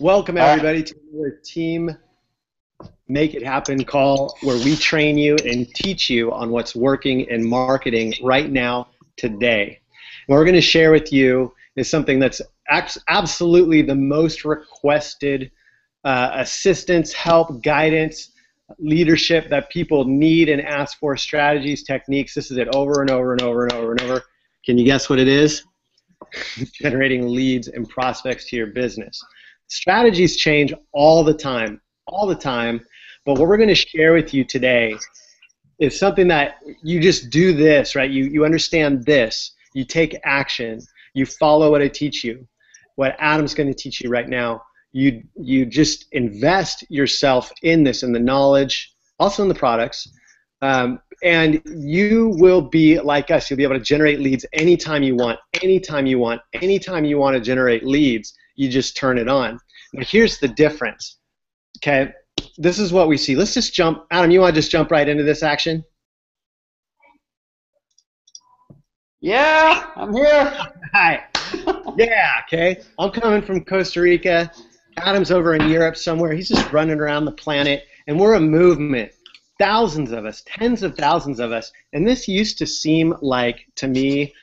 Welcome everybody to another Team Make It Happen call where we train you and teach you on what's working in marketing right now, today. What we're going to share with you is something that's absolutely the most requested assistance, help, guidance, leadership that people need and ask for, strategies, techniques. This is it over and over and over and over and over. Can you guess what it is? Generating leads and prospects to your business. Strategies change all the time, but what we're going to share with you today is something that you just do this, right? You understand this, you take action, you follow what I teach you, what Adam's going to teach you right now. You just invest yourself in this, in the knowledge, also in the products, and you will be like us. You'll be able to generate leads anytime you want, anytime you want. Anytime you want to generate leads, you just turn it on. Now here's the difference, okay? This is what we see. Let's just jump. Adam, you want to just jump right into this action? Yeah, I'm here. Hi. Yeah, okay. I'm coming from Costa Rica. Adam's over in Europe somewhere. He's just running around the planet, and we're a movement. Thousands of us, tens of thousands of us, and this used to seem like, to me,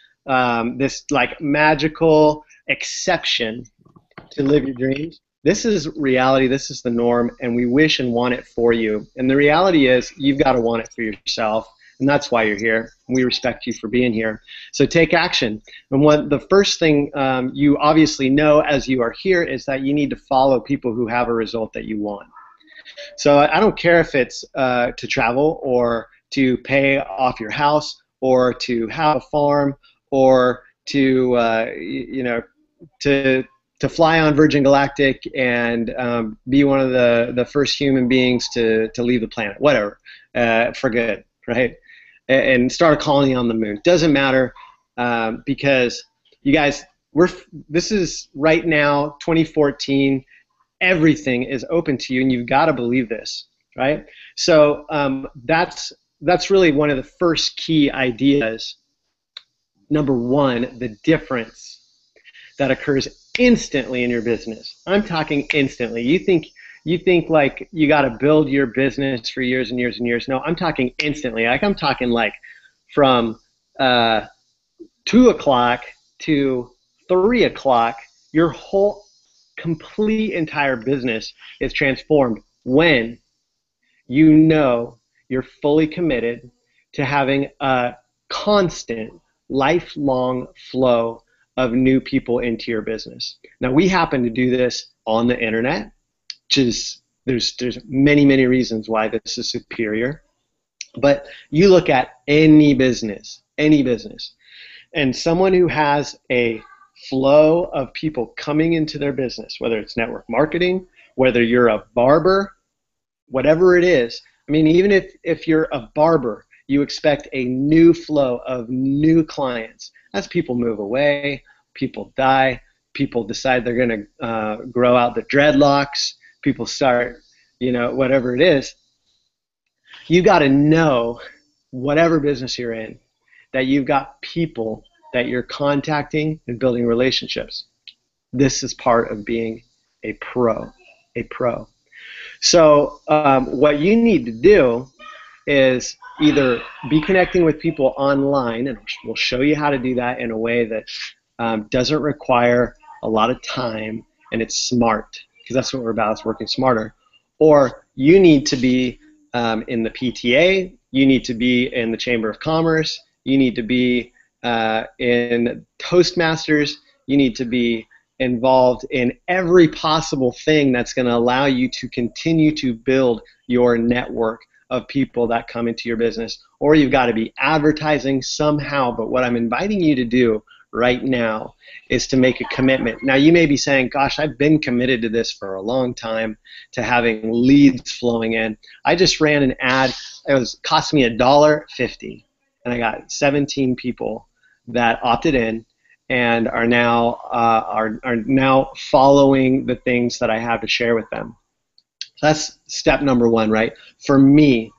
this like magical exception to live your dreams. This is reality, this is the norm, and we wish and want it for you. And the reality is you've got to want it for yourself, and that's why you're here. We respect you for being here. So take action. And what the first thing you obviously know as you are here is that you need to follow people who have a result that you want. So I don't care if it's to travel or to pay off your house or to have a farm or to to fly on Virgin Galactic and be one of the first human beings to leave the planet, whatever, for good, right? And start a colony on the moon. Doesn't matter because you guys, this is right now 2014. Everything is open to you, and you've got to believe this, right? So that's really one of the first key ideas. Number one, the difference that occurs instantly in your business. I'm talking instantly. You think like you got to build your business for years and years and years. No, I'm talking instantly. Like I'm talking like from 2 o'clock to 3 o'clock, your whole complete entire business is transformed when you know you're fully committed to having a constant, lifelong flow of new people into your business. Now we happen to do this on the internet, which is there's many reasons why this is superior. But you look at any business, and someone who has a flow of people coming into their business, whether it's network marketing, whether you're a barber, whatever it is. I mean, even if you're a barber, you expect a new flow of new clients. As people move away, people die, people decide they're going to grow out the dreadlocks, people start, whatever it is. You got to know, whatever business you're in, that you've got people that you're contacting and building relationships. This is part of being a pro. So what you need to do is either be connecting with people online, and we'll show you how to do that in a way that doesn't require a lot of time, and it's smart, because that's what we're about, is working smarter. Or you need to be in the PTA, you need to be in the Chamber of Commerce, you need to be in Toastmasters, you need to be involved in every possible thing that's going to allow you to continue to build your network of people that come into your business. Or you've got to be advertising somehow. But what I'm inviting you to do right now is to make a commitment. Now you may be saying, gosh, I've been committed to this for a long time, to having leads flowing in. I just ran an ad. It cost me $1.50, and I got 17 people that opted in and are now following the things that I have to share with them. So that's step number one, right? For me,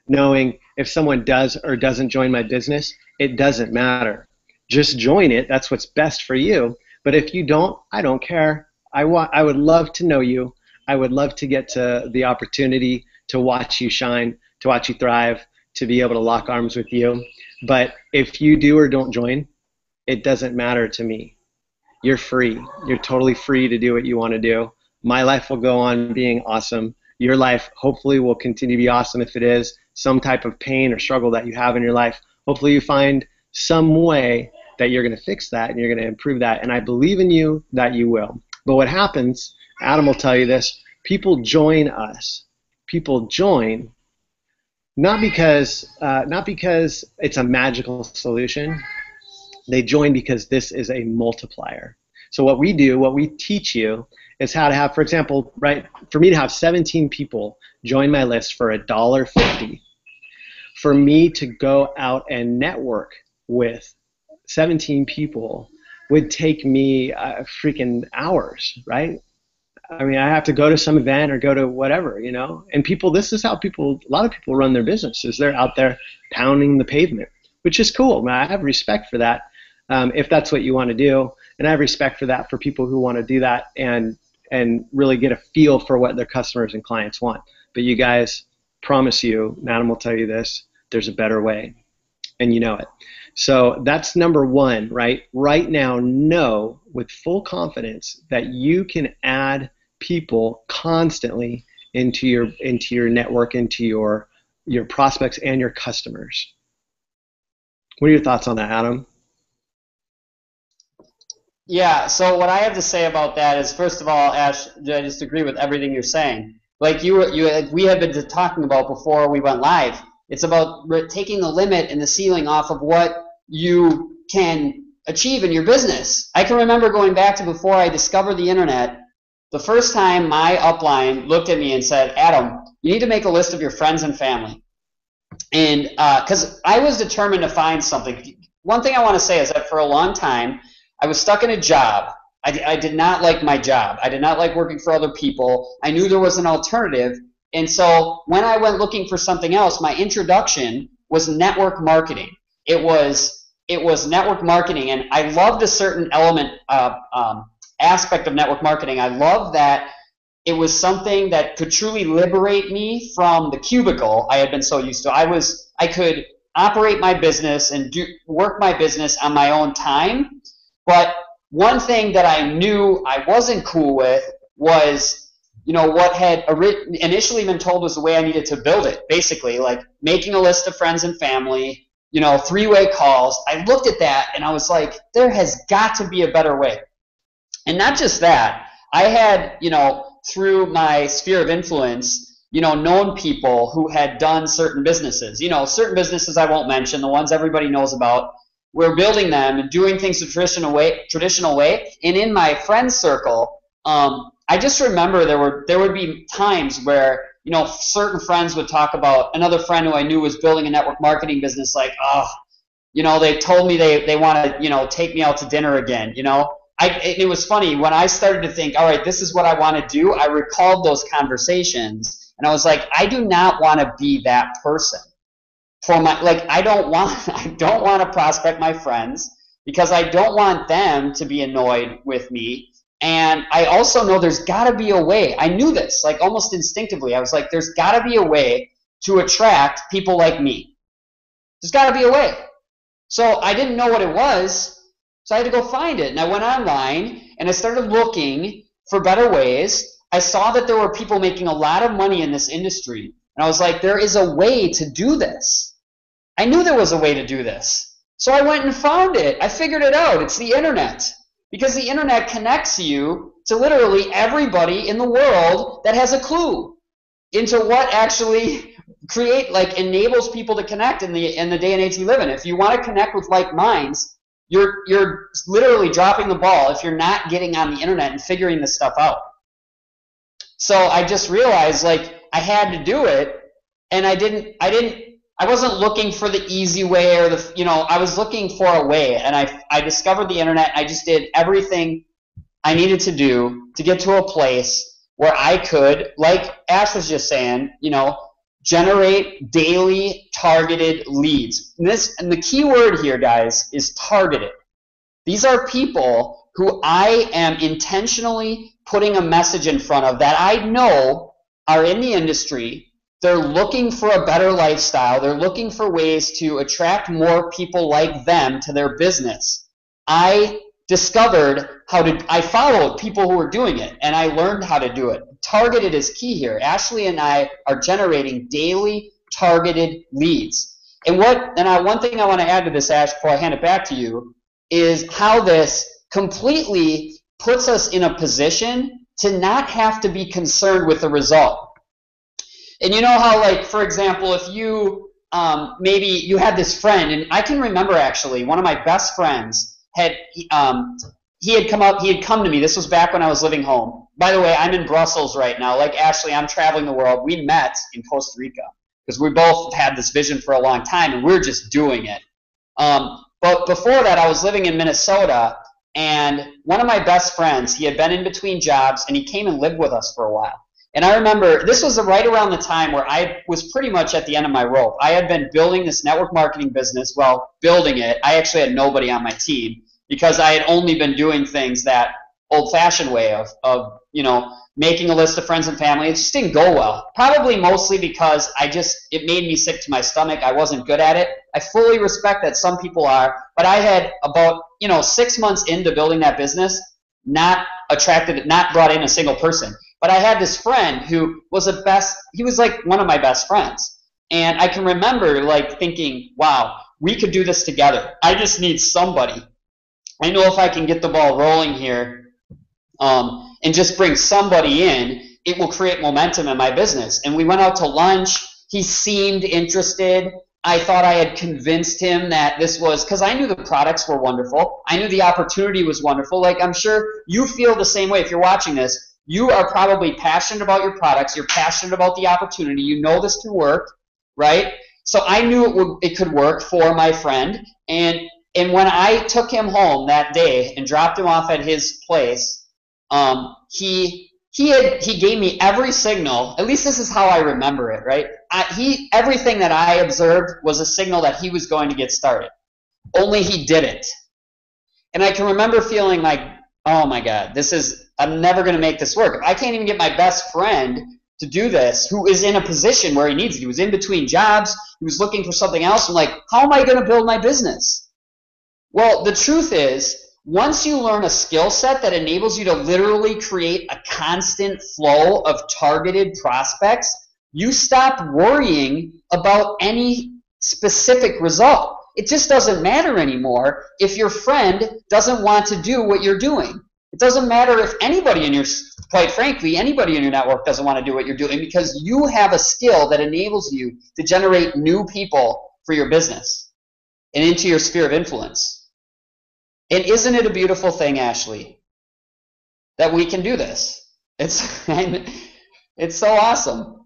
knowing if someone does or doesn't join my business, it doesn't matter. Just join it. That's what's best for you. But if you don't, I don't care. I would love to know you. I would love to get to the opportunity to watch you shine, to watch you thrive, to be able to lock arms with you. But if you do or don't join, it doesn't matter to me. You're free. You're totally free to do what you want to do. My life will go on being awesome. Your life hopefully will continue to be awesome. If it is some type of pain or struggle that you have in your life, hopefully you find some way that you're going to fix that and you're going to improve that. And I believe in you that you will. But what happens, Adam will tell you this, people join us. People join not because it's a magical solution. They join because this is a multiplier. So what we do, what we teach you, is how to have, for example, right, for me to have 17 people join my list for $1.50, for me to go out and network with 17 people would take me freaking hours, right? I mean, I have to go to some event or go to whatever, you know? And people, this is how people, a lot of people run their businesses. They're out there pounding the pavement, which is cool. I have respect for that if that's what you want to do. And I have respect for that for people who want to do that and really get a feel for what their customers and clients want. But you guys, promise you, and Adam will tell you this, there's a better way, and you know it. So that's number one, right? Right now, know with full confidence that you can add people constantly into your network, into your prospects and your customers. What are your thoughts on that, Adam? Yeah, so what I have to say about that is, first of all, Ash, I just agree with everything you're saying. Like we have been talking about before we went live, it's about taking the limit and the ceiling off of what you can achieve in your business. I can remember going back to before I discovered the internet, the first time my upline looked at me and said, Adam, you need to make a list of your friends and family. And because I was determined to find something. One thing I want to say is that for a long time, I was stuck in a job. I did not like my job. I did not like working for other people. I knew there was an alternative. And so when I went looking for something else, my introduction was network marketing. It was network marketing, and I loved a certain element, aspect of network marketing. I loved that it was something that could truly liberate me from the cubicle I had been so used to. I could operate my business and work my business on my own time, but one thing that I knew I wasn't cool with was, what had initially been told was the way I needed to build it, basically, like making a list of friends and family, three-way calls. I looked at that and I was like, there has got to be a better way. And not just that, I had, through my sphere of influence, known people who had done certain businesses. Certain businesses I won't mention, the ones everybody knows about. We're building them and doing things the traditional way. And in my friend circle, I just remember there would be times where, certain friends would talk about another friend who I knew was building a network marketing business, like, they told me they want to, take me out to dinner again, It was funny, when I started to think, all right, this is what I want to do, I recalled those conversations, and I was like, I do not want to be that person. I don't want to prospect my friends because I don't want them to be annoyed with me. And I also know there's got to be a way. I knew this, like almost instinctively. I was like, there's got to be a way to attract people like me. There's got to be a way. So I didn't know what it was, so I had to go find it. And I went online and I started looking for better ways. I saw that there were people making a lot of money in this industry. And I was like, there is a way to do this. I knew there was a way to do this. So I went and found it. I figured it out. It's the internet. Because the internet connects you to literally everybody in the world that has a clue into what actually enables people to connect in the day and age we live in. If you want to connect with like minds, you're literally dropping the ball if you're not getting on the internet and figuring this stuff out. So I just realized I had to do it, and I wasn't looking for the easy way or I was looking for a way, and I discovered the internet. And I just did everything I needed to do to get to a place where I could, like Ash was just saying, generate daily targeted leads. And the key word here, guys, is targeted. These are people who I am intentionally putting a message in front of that I know are in the industry. They're looking for a better lifestyle. They're looking for ways to attract more people like them to their business. I discovered I followed people who were doing it, and I learned how to do it. Targeted is key here. Ashley and I are generating daily targeted leads. And one thing I want to add to this, Ash, before I hand it back to you, is how this completely puts us in a position to not have to be concerned with the result. And you know how, like, for example, if you maybe you had this friend, and I can remember actually one of my best friends he had come to me. This was back when I was living home. By the way, I'm in Brussels right now. Like Ashley, I'm traveling the world. We met in Costa Rica because we both had this vision for a long time, and we're just doing it. But before that, I was living in Minnesota, and one of my best friends, he had been in between jobs, and he came and lived with us for a while. And I remember this was right around the time where I was pretty much at the end of my rope. I had been building this network marketing business. Well, building it, I actually had nobody on my team because I had only been doing things that old-fashioned way of making a list of friends and family. It just didn't go well. Probably mostly because it made me sick to my stomach. I wasn't good at it. I fully respect that some people are, but I had about 6 months into building that business, not brought in a single person. But I had this friend who was he was like one of my best friends. And I can remember like thinking, wow, we could do this together. I just need somebody. I know if I can get the ball rolling here and just bring somebody in, it will create momentum in my business. And we went out to lunch. He seemed interested. I thought I had convinced him that this was, because I knew the products were wonderful. I knew the opportunity was wonderful. Like, I'm sure you feel the same way if you're watching this. You are probably passionate about your products. You're passionate about the opportunity. You know this can work, right? So I knew it could work for my friend. And when I took him home that day and dropped him off at his place, he gave me every signal. At least this is how I remember it, right? Everything that I observed was a signal that he was going to get started. Only he didn't. And I can remember feeling like, oh my God, I'm never going to make this work. If I can't even get my best friend to do this, who is in a position where he needs it. He was in between jobs. He was looking for something else. I'm like, how am I going to build my business? Well, the truth is, once you learn a skill set that enables you to literally create a constant flow of targeted prospects, you stop worrying about any specific result. It just doesn't matter anymore if your friend doesn't want to do what you're doing. It doesn't matter if quite frankly, anybody in your network doesn't want to do what you're doing, because you have a skill that enables you to generate new people for your business and into your sphere of influence. And isn't it a beautiful thing, Ashley, that we can do this? It's so awesome.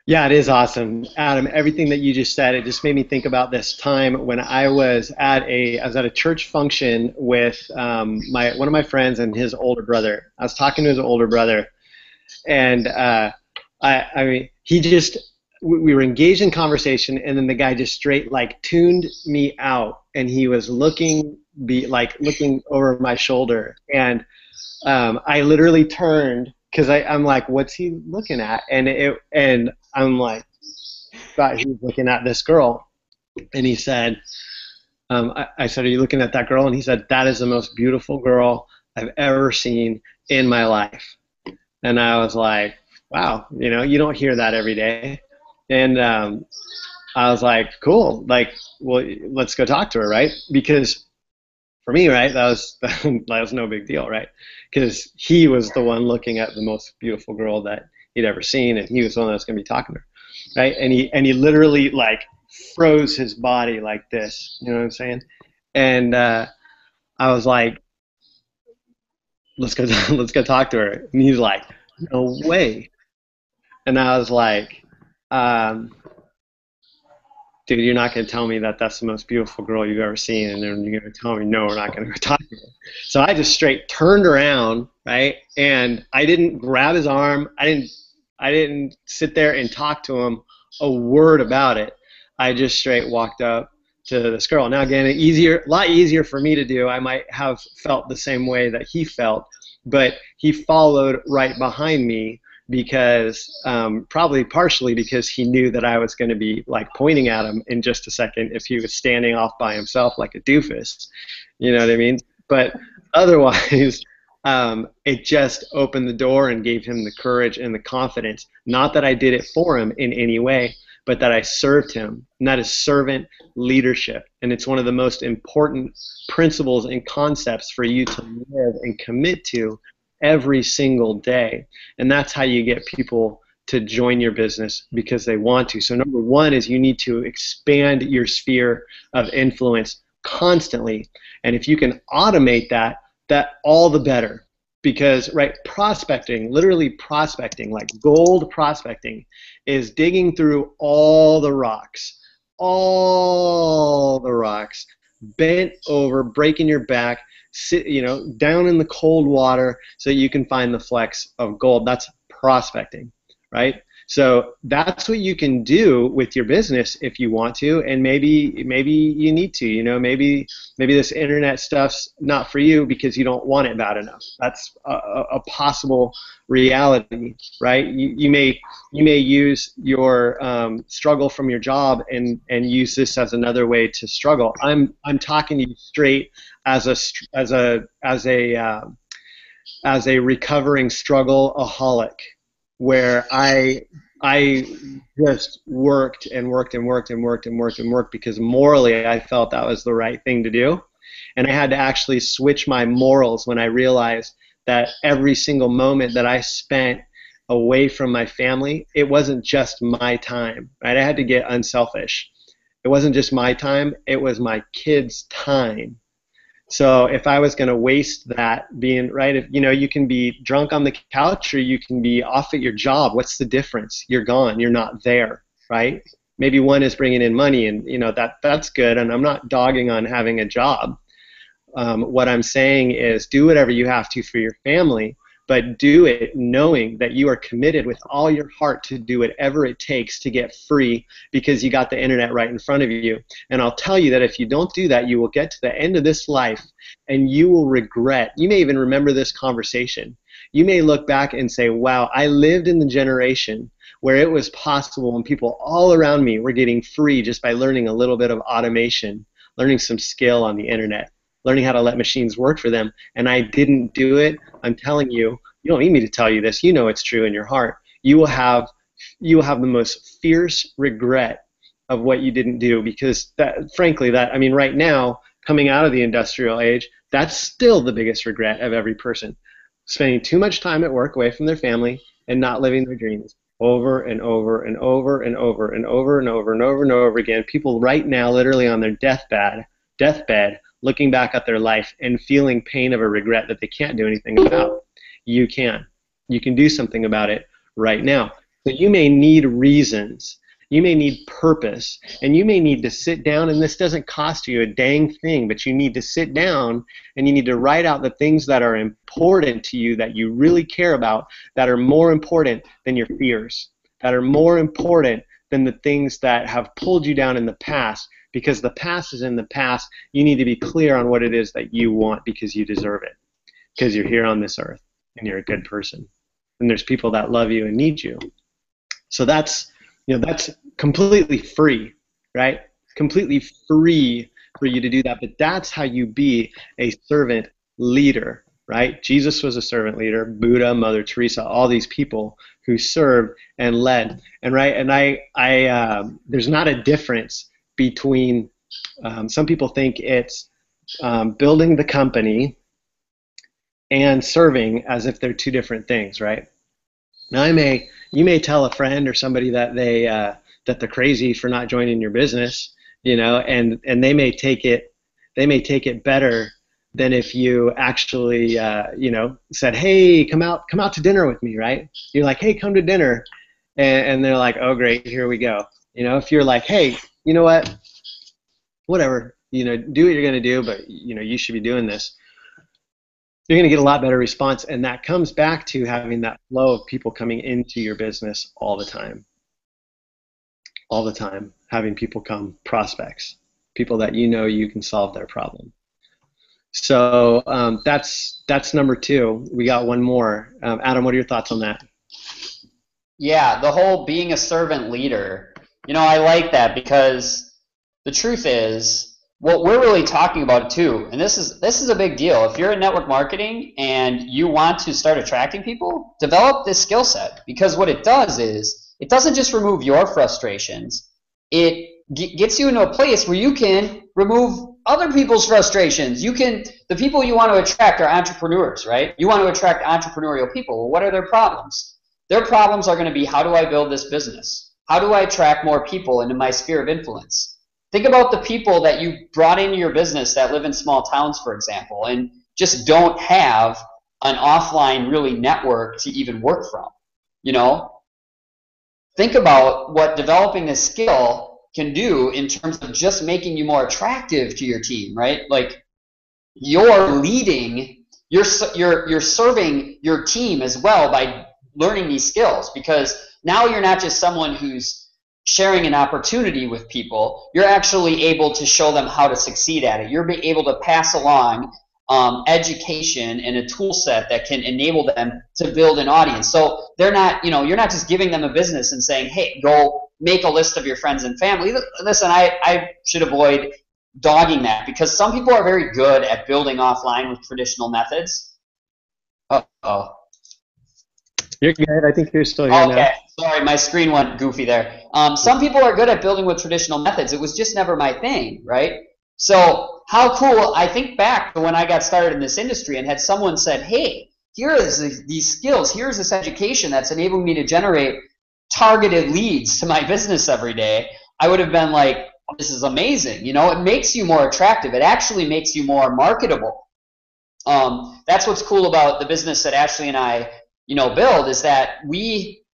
Yeah, it is awesome. Adam, everything that you just said, it just made me think about this time when I was at a church function with one of my friends and his older brother. I was talking to his older brother, and we were engaged in conversation, and then the guy just straight like tuned me out, and he was looking over my shoulder, and I literally turned, because I'm like, what's he looking at? And I'm like, thought he was looking at this girl. And he said, I said, are you looking at that girl? And he said, that is the most beautiful girl I've ever seen in my life. And I was like, wow, you don't hear that every day. And I was like, cool, like, well, let's go talk to her, right? Because for me, right, that was no big deal, right? Because he was the one looking at the most beautiful girl that he'd ever seen, and he was the one that was going to be talking to her, right? And he literally like froze his body like this, you know what I'm saying? And I was like, let's go talk to her. And he's like, no way. And I was like, dude, you're not going to tell me that that's the most beautiful girl you've ever seen, and then you're going to tell me, no, we're not going to go talk to her. So I just straight turned around, right, and I didn't grab his arm. I didn't sit there and talk to him a word about it. I just straight walked up to this girl. Now, again, a lot easier for me to do. I might have felt the same way that he felt, but he followed right behind me because probably partially because he knew that I was going to be like pointing at him in just a second if he was standing off by himself like a doofus. You know what I mean? But otherwise, it just opened the door and gave him the courage and the confidence. Not that I did it for him in any way, but that I served him. And that is servant leadership. And it's one of the most important principles and concepts for you to live and commit to every single day. And that's how you get people to join your business because they want to. So number one is you need to expand your sphere of influence constantly. And if you can automate that, all the better. Because, right, prospecting, literally prospecting, like gold prospecting, is digging through all the rocks, bent over, breaking your back, down in the cold water so you can find the flecks of gold. That's prospecting, right? So that's what you can do with your business if you want to, and maybe you need to. Maybe this internet stuff's not for you because you don't want it bad enough. That's a possible reality, right? You may use your struggle from your job and use this as another way to struggle. I'm talking to you straight as a recovering struggle-aholic, where I just worked because morally I felt that was the right thing to do. And I had to actually switch my morals when I realized that every single moment that I spent away from my family, it wasn't just my time, right? I had to get unselfish. It wasn't just my time, it was my kids' time. So if I was going to waste that being, right, if you can be drunk on the couch or you can be off at your job, what's the difference? You're gone, you're not there, right? Maybe one is bringing in money and that's good, and I'm not dogging on having a job. What I'm saying is do whatever you have to for your family, but do it knowing that you are committed with all your heart to do whatever it takes to get free because you got the internet right in front of you. And I'll tell you that if you don't do that, you will get to the end of this life and you will regret. You may even remember this conversation. You may look back and say, wow, I lived in the generation where it was possible and people all around me were getting free just by learning a little bit of automation, learning some skill on the internet, learning how to let machines work for them, and I didn't do it. I'm telling you, you don't need me to tell you this. You know it's true in your heart. You will have the most fierce regret of what you didn't do because frankly, right now, coming out of the industrial age, that's still the biggest regret of every person. Spending too much time at work away from their family and not living their dreams over and over and over and over and over and over and over and over again. People right now literally on their deathbed, looking back at their life and feeling pain of a regret that they can't do anything about. You can. You can do something about it right now. So you may need reasons. You may need purpose. And you may need to sit down, and this doesn't cost you a dang thing, but you need to sit down and you need to write out the things that are important to you that you really care about, that are more important than your fears, that are more important than the things that have pulled you down in the past. Because the past is in the past, you need to be clear on what it is that you want because you deserve it. Because you're here on this earth and you're a good person. And there's people that love you and need you. So that's completely free, right? Completely free for you to do that. But that's how you be a servant leader, right? Jesus was a servant leader. Buddha, Mother Teresa, all these people who served and led. And there's not a difference between, some people think it's building the company and serving as if they're two different things, right? Now you may tell a friend or somebody that they're crazy for not joining your business, and they may take it better than if you actually said, hey, come out to dinner with me, right? You're like, hey, come to dinner, and they're like, oh great, here we go. If you're like, hey, you know what, whatever, do what you're going to do, but you should be doing this, you're going to get a lot better response. And that comes back to having that flow of people coming into your business all the time, having people come, prospects, people that you can solve their problem. So that's number two. We got one more. Adam, what are your thoughts on that? Yeah, the whole being a servant leader. I like that because the truth is what we're really talking about too, and this is a big deal. If you're in network marketing and you want to start attracting people, develop this skill set because what it does is it doesn't just remove your frustrations. It gets you into a place where you can remove other people's frustrations. The people you want to attract are entrepreneurs, right? You want to attract entrepreneurial people. Well, what are their problems? Their problems are going to be, how do I build this business? How do I attract more people into my sphere of influence? Think about the people that you brought into your business that live in small towns, for example, and just don't have an offline really network to even work from. Think about what developing this skill can do in terms of just making you more attractive to your team, right? Like you're leading, you're serving your team as well by learning these skills, because now you're not just someone who's sharing an opportunity with people, you're actually able to show them how to succeed at it. You're able to pass along education and a tool set that can enable them to build an audience. So they're not, you're not just giving them a business and saying, hey, go make a list of your friends and family. Listen, I should avoid dogging that because some people are very good at building offline with traditional methods. Uh-oh. You're good. I think you're still here now. Sorry, my screen went goofy there. Some people are good at building with traditional methods. It was just never my thing, right? So how cool, I think back to when I got started in this industry and had someone said, hey, here is these skills, here's this education that's enabling me to generate targeted leads to my business every day. I would have been like, this is amazing. It makes you more attractive. It actually makes you more marketable. That's what's cool about the business that Ashley and I build, is that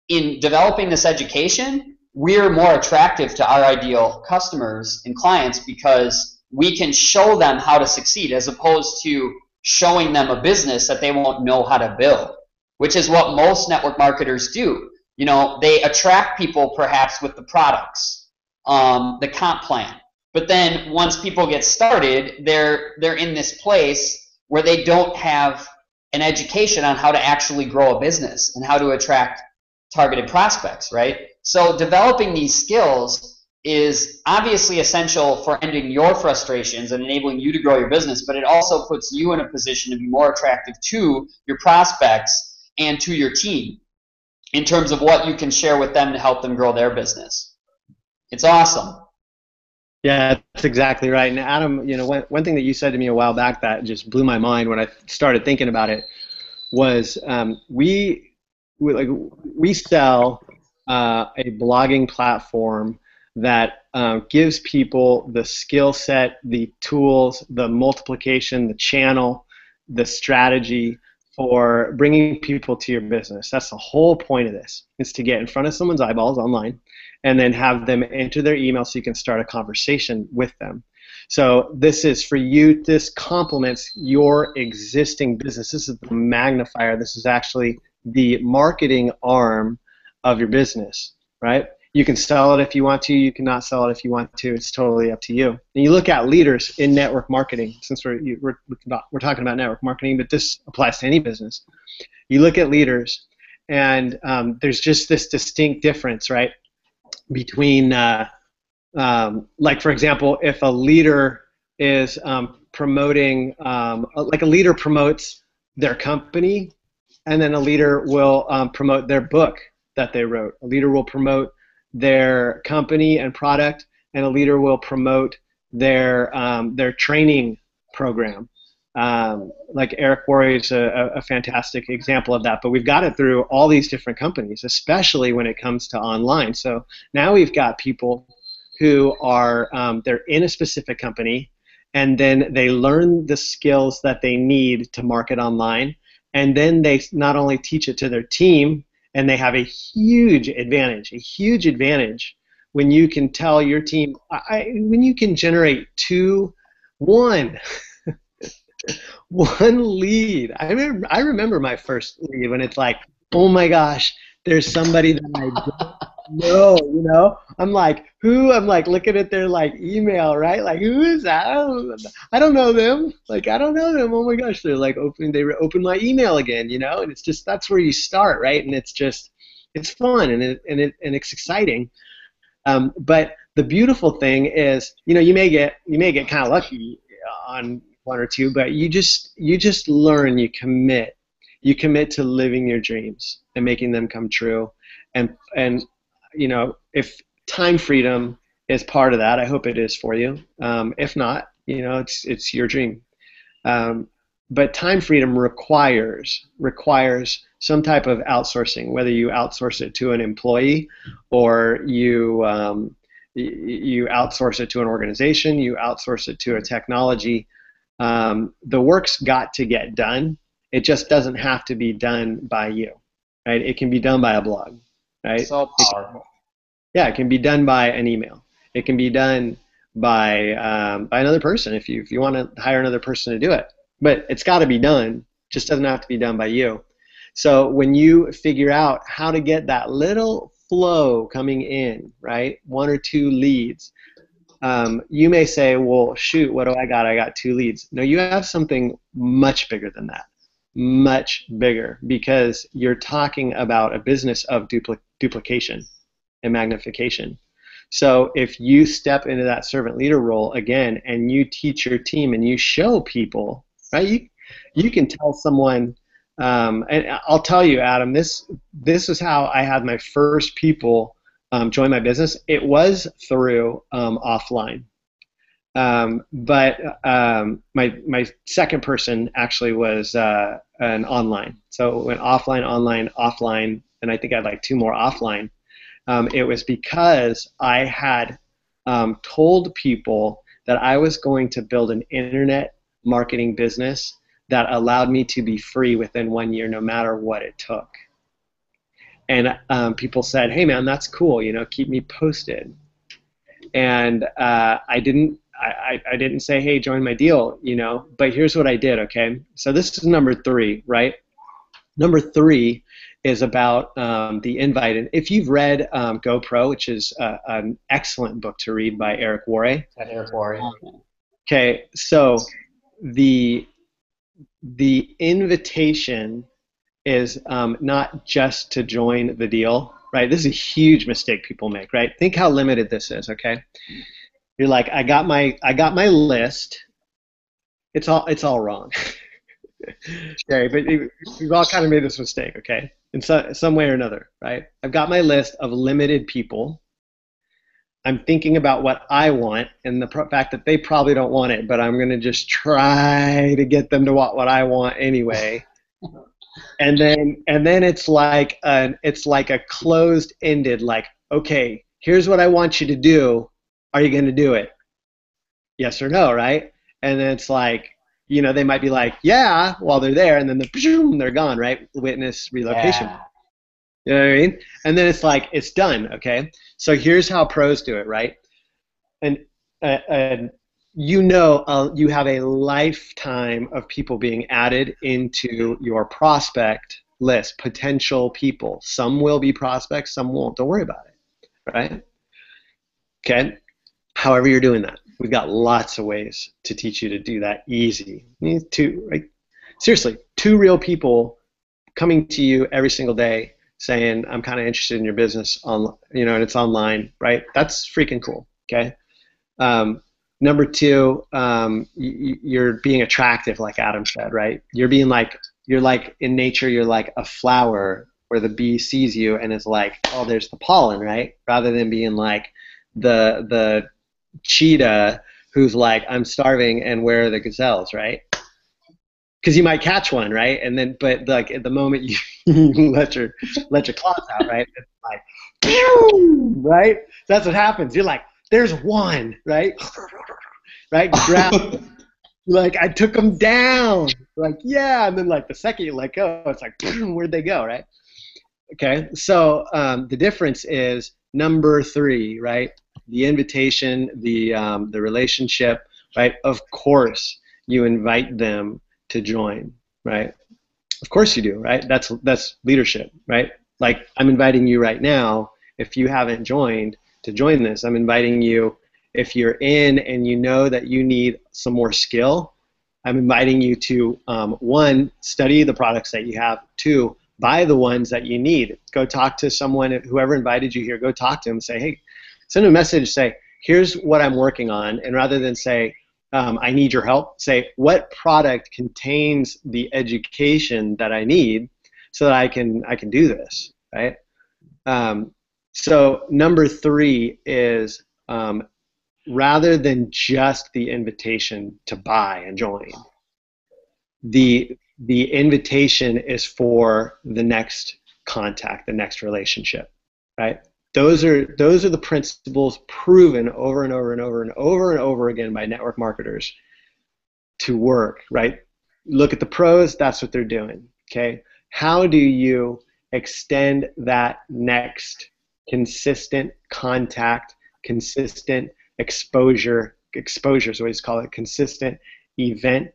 in developing this education, we're more attractive to our ideal customers and clients because we can show them how to succeed as opposed to showing them a business that they won't know how to build, which is what most network marketers do. They attract people perhaps with the products, the comp plan. But then once people get started, they're in this place where they don't have an education on how to actually grow a business and how to attract targeted prospects, right? So developing these skills is obviously essential for ending your frustrations and enabling you to grow your business, but it also puts you in a position to be more attractive to your prospects and to your team in terms of what you can share with them to help them grow their business. It's awesome. Yeah, that's exactly right. And Adam, one thing that you said to me a while back that just blew my mind when I started thinking about it was we sell a blogging platform that gives people the skill set, the tools, the multiplication, the channel, the strategy for bringing people to your business. That's the whole point of this, is to get in front of someone's eyeballs online and then have them enter their email so you can start a conversation with them. So this is for you, this complements your existing business. This is the magnifier. This is actually the marketing arm of your business, right? You can sell it if you want to, you cannot sell it if you want to, it's totally up to you. And you look at leaders in network marketing, since we're talking about network marketing, but this applies to any business. You look at leaders, and there's just this distinct difference, right? Between, like for example, if a leader is promoting, like a leader promotes their company, and then a leader will promote their book that they wrote. A leader will promote their company and product, and a leader will promote their training program. Like Eric Worre is a fantastic example of that, but we've got it through all these different companies, especially when it comes to online. So now we've got people who are, they're in a specific company, and then they learn the skills that they need to market online, and then they not only teach it to their team, and they have a huge advantage when you can tell your team, when you can generate one lead. I remember my first lead when it's like, oh my gosh, there's somebody that I don't No, I'm like, who? I'm like looking at their like email, right? Like, who is that? I don't know them. Like, I don't know them. Oh my gosh, they're like they open my email again, and it's just that's where you start, right? And it's just it's fun and it's exciting. But the beautiful thing is, you may get kind of lucky on one or two, but you just learn, you commit to living your dreams and making them come true, and if time freedom is part of that, I hope it is for you. If not, it's your dream. Um, but time freedom requires some type of outsourcing, whether you outsource it to an employee or you outsource it to an organization, you outsource it to a technology. The work's got to get done. It just doesn't have to be done by you, right? It can be done by a blog, right? So powerful. Yeah, it can be done by an email. It can be done by another person if you want to hire another person to do it. But it's got to be done. Just doesn't have to be done by you. So when you figure out how to get that little flow coming in, right, one or two leads, you may say, well, shoot, what do I got? I got two leads. No, you have something much bigger than that. Much bigger, because you're talking about a business of duplication and magnification. So if you step into that servant leader role again and you teach your team and you show people, right, you can tell someone, and I'll tell you, Adam, this is how I had my first people join my business. It was through offline. But my second person actually was an online. So it went offline, online, offline, and I think I had like two more offline. It was because I had told people that I was going to build an internet marketing business that allowed me to be free within 1 year, no matter what it took. And people said, "Hey, man, that's cool. Keep me posted." And I didn't say, "Hey, join my deal," But here's what I did. Okay, so this is number 3, right? Number 3 is about the invite. And if you've read GoPro, which is an excellent book to read by Eric Worre. Eric Worre. Okay, so the invitation is not just to join the deal, right? This is a huge mistake people make, right? Think how limited this is, okay? You're like, I got my list. It's all wrong. Okay, but we've all kind of made this mistake, okay? In some way or another, right? I've got my list of limited people. I'm thinking about what I want and the fact that they probably don't want it, but I'm going to just try to get them to want what I want anyway. And then it's like a closed-ended, like, okay, here's what I want you to do. Are you going to do it? Yes or no, right? And then it's like, they might be like, yeah, while they're there, and then they're gone, right? Witness relocation. Yeah. You know what I mean? And then it's like, it's done, okay? So here's how pros do it, right? And you have a lifetime of people being added into your prospect list, potential people. Some will be prospects, some won't. Don't worry about it, right? Okay? However you're doing that. We've got lots of ways to teach you to do that easy. You need right? Seriously, 2 real people coming to you every single day saying, I'm kind of interested in your business, and it's online, right? That's freaking cool, okay? Number 2, you're being attractive, like Adam said, right? You're like in nature, you're like a flower where the bee sees you and is like, oh, there's the pollen, right? Rather than being like the cheetah who's like, I'm starving and where are the gazelles, right? Because you might catch one, right? And then, but like at the moment you let your claws out, right? It's like, pew, right? That's what happens. You're like, there's one, right? Right? You grab, like, I took them down. Like, yeah. And then like the second you let go, it's like, where'd they go, right? Okay. So the difference is number 3, right? The invitation, the relationship, right? Of course, you invite them to join, right? Of course you do, right? That's leadership, right? Like, I'm inviting you right now, if you haven't joined, to join this. I'm inviting you, if you're in and you know that you need some more skill, I'm inviting you to, one, study the products that you have. Two, buy the ones that you need. Go talk to someone, whoever invited you here, go talk to them, say, hey, send a message, say, here's what I'm working on, and rather than say, I need your help, say, what product contains the education that I need so that I can do this, right? So number 3 is, rather than just the invitation to buy and join, the invitation is for the next contact, the next relationship, right? Those are the principles proven over and over and over and over and over again by network marketers to work, right? Look at the pros, that's what they're doing, okay? How do you extend that next consistent contact, consistent exposure is what we call it, consistent event?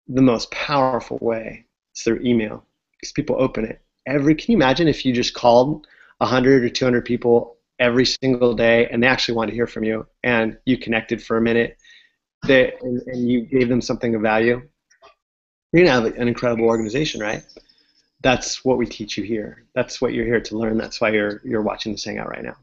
The most powerful way is through email, because people open it. Can you imagine if you just called 100 or 200 people every single day and they actually want to hear from you and you connected for a minute and you gave them something of value? You're going to have an incredible organization, right? That's what we teach you here. That's what you're here to learn. That's why you're watching this hangout right now.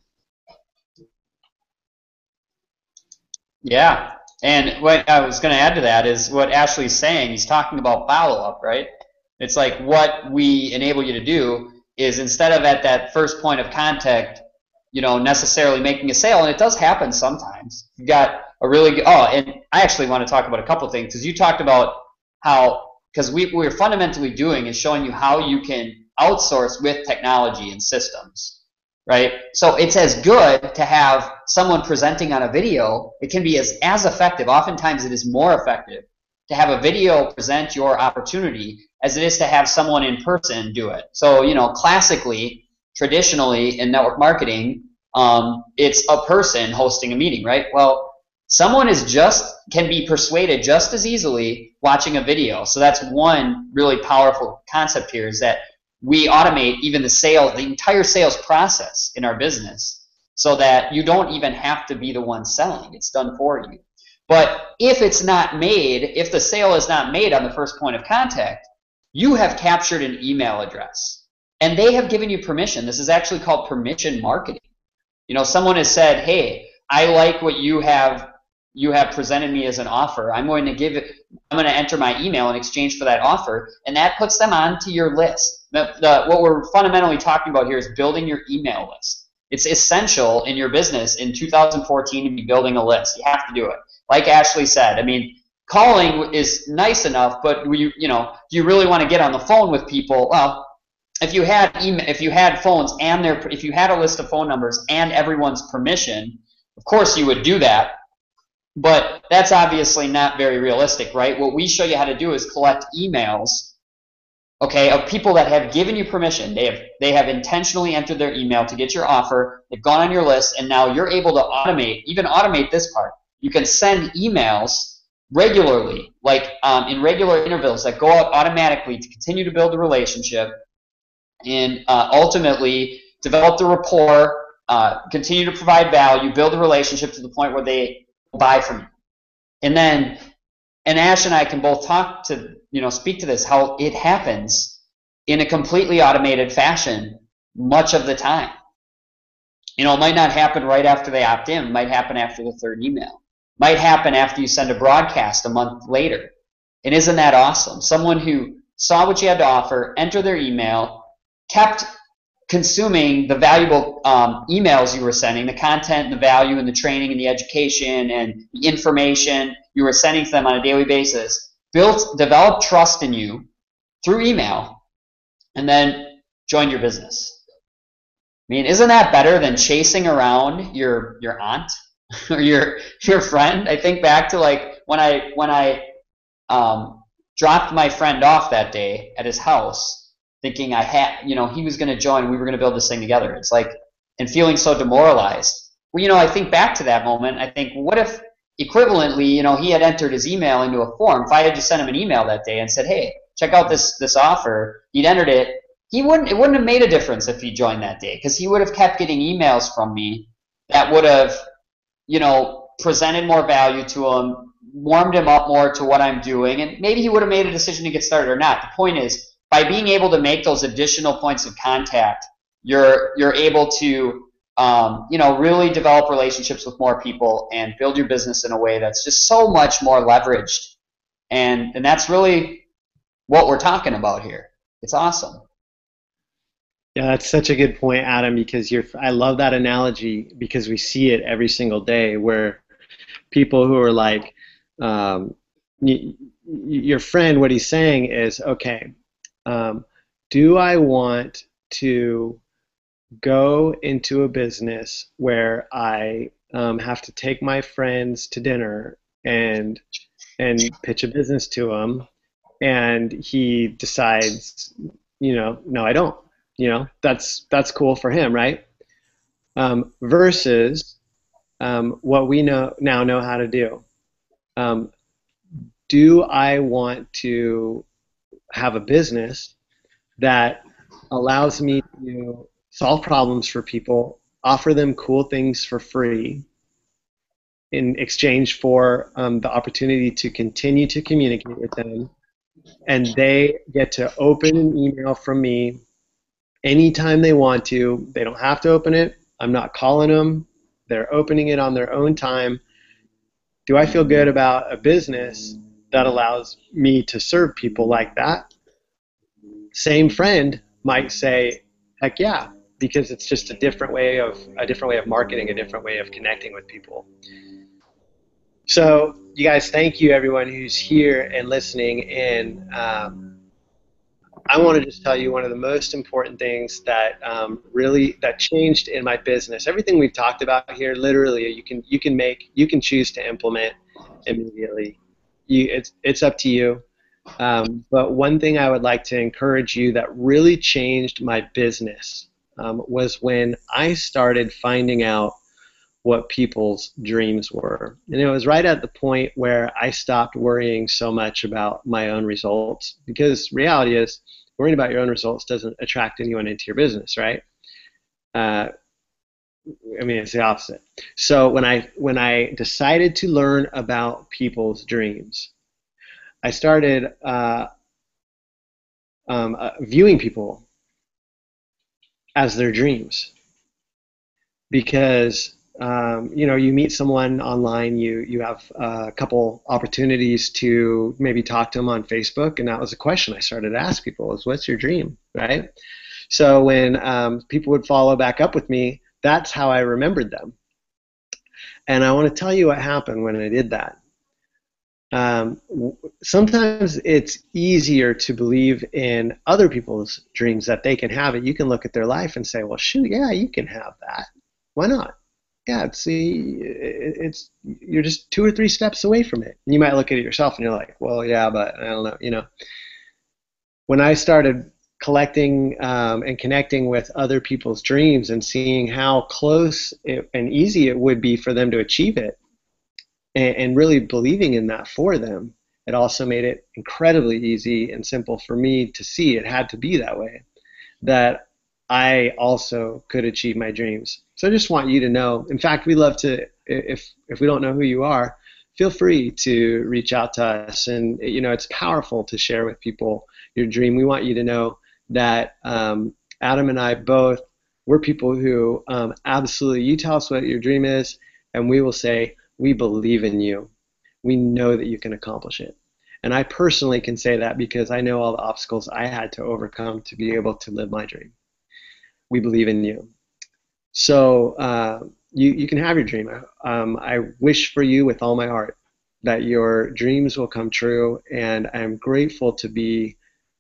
Yeah, and what I was going to add to that is what Ashley's saying. He's talking about follow-up, right? It's like what we enable you to do is, instead of at that first point of contact, necessarily making a sale, and it does happen sometimes. You've got a really good, and I actually want to talk about a couple things, because you talked about how, because we're fundamentally doing is showing you how you can outsource with technology and systems, right? So it's as good to have someone presenting on a video. It can be as effective. Oftentimes it is more effective to have a video present your opportunity as it is to have someone in person do it. So, classically, traditionally in network marketing, it's a person hosting a meeting, right? Well, someone can be persuaded just as easily watching a video. So that's one really powerful concept here, is that we automate even the entire sales process in our business, so that you don't even have to be the one selling. It's done for you. But if it's not made, if the sale is not made on the first point of contact, you have captured an email address and they have given you permission. This is actually called permission marketing. Someone has said, hey, I like what you have presented me as an offer. I'm going to enter my email in exchange for that offer, and that puts them onto your list. What we're fundamentally talking about here is building your email list. It's essential in your business in 2014 to be building a list. You have to do it. Like Ashley said, calling is nice enough, but do you really want to get on the phone with people? Well, if you had phones and if you had a list of phone numbers and everyone's permission, of course you would do that. But that's obviously not very realistic, right? What we show you how to do is collect emails, okay, of people that have given you permission. They have intentionally entered their email to get your offer. They've gone on your list, and now you're able to automate this part. You can send emails regularly, like in regular intervals that go out automatically to continue to build a relationship and ultimately develop the rapport, continue to provide value, build a relationship to the point where they buy from you. And Ash and I can both speak to this, how it happens in a completely automated fashion much of the time. It might not happen right after they opt in. It might happen after the third email. Might happen after you send a broadcast a month later. And isn't that awesome? Someone who saw what you had to offer, entered their email, kept consuming the valuable emails you were sending, the content and the value and the training and the education and the information you were sending to them on a daily basis, developed trust in you through email, and then joined your business. Isn't that better than chasing around your aunt or your friend? I think back to when I dropped my friend off that day at his house, thinking he was going to join and we were going to build this thing together. It's and feeling so demoralized. Well, I think back to that moment. I think, what if equivalently, he had entered his email into a form. If I had just sent him an email that day and said, hey, check out this offer, he'd entered it, it wouldn't have made a difference if he joined that day, because he would have kept getting emails from me that would have, presented more value to him, warmed him up more to what I'm doing, and maybe he would have made a decision to get started or not. The point is, by being able to make those additional points of contact, you're able to really develop relationships with more people and build your business in a way that's just so much more leveraged. And that's really what we're talking about here. It's awesome. Yeah, that's such a good point, Adam, because I love that analogy because we see it every single day where people who are like, your friend, what he's saying is, okay, do I want to go into a business where I have to take my friends to dinner and pitch a business to him, and he decides, no, I don't. That's cool for him, right? Versus what we now know how to do. Do I want to have a business that allows me to solve problems for people, offer them cool things for free in exchange for the opportunity to continue to communicate with them, and they get to open an email from me anytime they want to. They don't have to open it. I'm not calling them. They're opening it on their own time. Do I feel good about a business that allows me to serve people like that? Same friend might say, heck yeah, because it's just a different way of marketing, a different way of connecting with people. So you guys, thank you everyone who's here and listening in. I want to just tell you one of the most important things that that changed in my business. Everything we've talked about here, literally, you can choose to implement immediately. It's up to you. But one thing I would like to encourage you that really changed my business was when I started finding out what people's dreams were. And it was right at the point where I stopped worrying so much about my own results, because reality is worrying about your own results doesn't attract anyone into your business, right? It's the opposite. So when I decided to learn about people's dreams, I started viewing people as their dreams, because you meet someone online, you have a couple opportunities to maybe talk to them on Facebook, and that was a question I started to ask people: is what's your dream, right? So when people would follow back up with me, that's how I remembered them. And I want to tell you what happened when I did that. Sometimes it's easier to believe in other people's dreams, that they can have it. You can look at their life and say, well, shoot, yeah, you can have that. Why not? Yeah, you're just 2 or 3 steps away from it. And you might look at it yourself and you're like, well, yeah, but I don't know. When I started collecting and connecting with other people's dreams and seeing how close and easy it would be for them to achieve it, and really believing in that for them, it also made it incredibly easy and simple for me to see it had to be that way, that I also could achieve my dreams. So I just want you to know. In fact, we love to, if we don't know who you are, feel free to reach out to us. And it's powerful to share with people your dream. We want you to know that Adam and I both, we're people who absolutely, you tell us what your dream is, and we will say, we believe in you. We know that you can accomplish it. And I personally can say that because I know all the obstacles I had to overcome to be able to live my dream. We believe in you. So you can have your dream. I wish for you with all my heart that your dreams will come true, and I'm grateful to be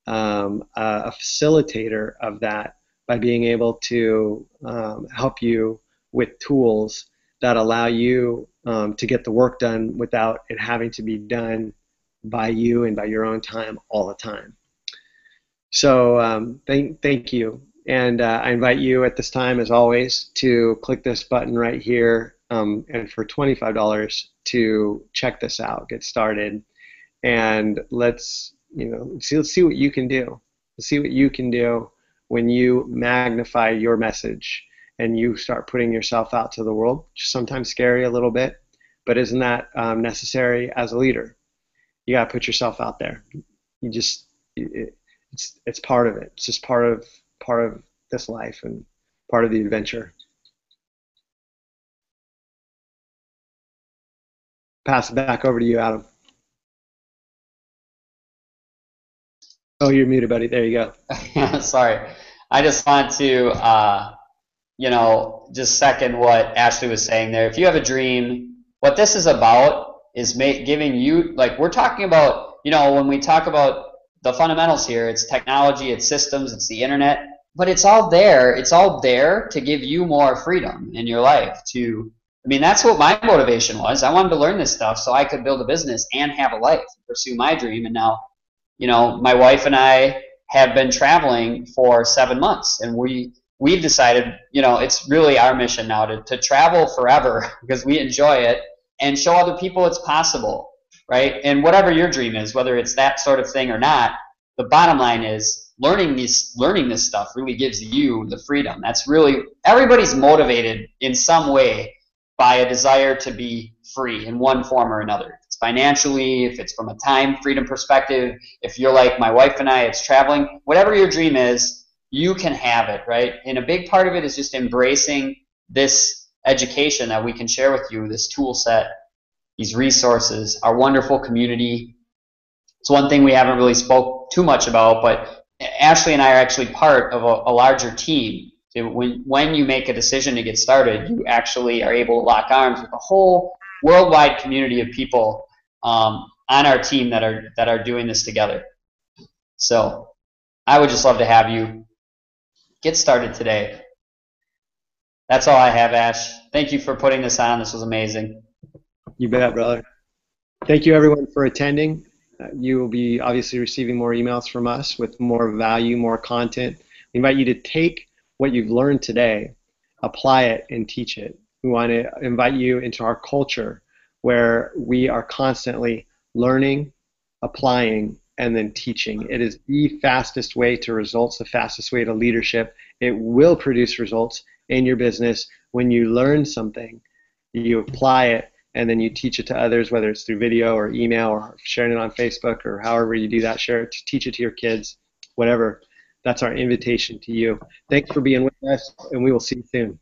a facilitator of that by being able to help you with tools that allow you to get the work done without it having to be done by you and by your own time all the time. So thank you. And I invite you at this time, as always, to click this button right here, and for $25 to check this out, get started, and let's see what you can do. Let's see what you can do when you magnify your message and you start putting yourself out to the world, which is sometimes scary a little bit, but isn't that necessary as a leader? You got to put yourself out there. You just, it's part of it. It's just part of this life and part of the adventure. Pass it back over to you, Adam. Oh, you're muted, buddy. There you go. Sorry. I just want to, just second what Ashley was saying there. If you have a dream, what this is about is giving you, like we're talking about, when we talk about the fundamentals here, it's technology, it's systems, it's the internet, but it's all there. It's all there to give you more freedom in your life. That's what my motivation was. I wanted to learn this stuff so I could build a business and have a life, pursue my dream. And now, my wife and I have been traveling for 7 months, and we've decided, it's really our mission now to travel forever because we enjoy it and show other people it's possible, right? And whatever your dream is, whether it's that sort of thing or not, the bottom line is learning this stuff really gives you the freedom. That's really, everybody's motivated in some way by a desire to be free in one form or another. If it's financially, if it's from a time freedom perspective, if you're like my wife and I, it's traveling, whatever your dream is, you can have it, right? And a big part of it is just embracing this education that we can share with you, this tool set, these resources, our wonderful community. It's one thing we haven't really spoke too much about, but Ashley and I are actually part of a larger team. When you make a decision to get started, you actually are able to lock arms with a whole worldwide community of people on our team that are doing this together. So I would just love to have you get started today. That's all I have, Ash. Thank you for putting this on. This was amazing. You bet, brother. Thank you, everyone, for attending. You will be obviously receiving more emails from us with more value, more content. We invite you to take what you've learned today, apply it, and teach it. We want to invite you into our culture where we are constantly learning, applying, and then teaching. It is the fastest way to results, the fastest way to leadership. It will produce results in your business when you learn something, you apply it, and then you teach it to others, whether it's through video or email or sharing it on Facebook or however you do that. Share it, teach it to your kids, whatever. That's our invitation to you. Thanks for being with us, and we will see you soon.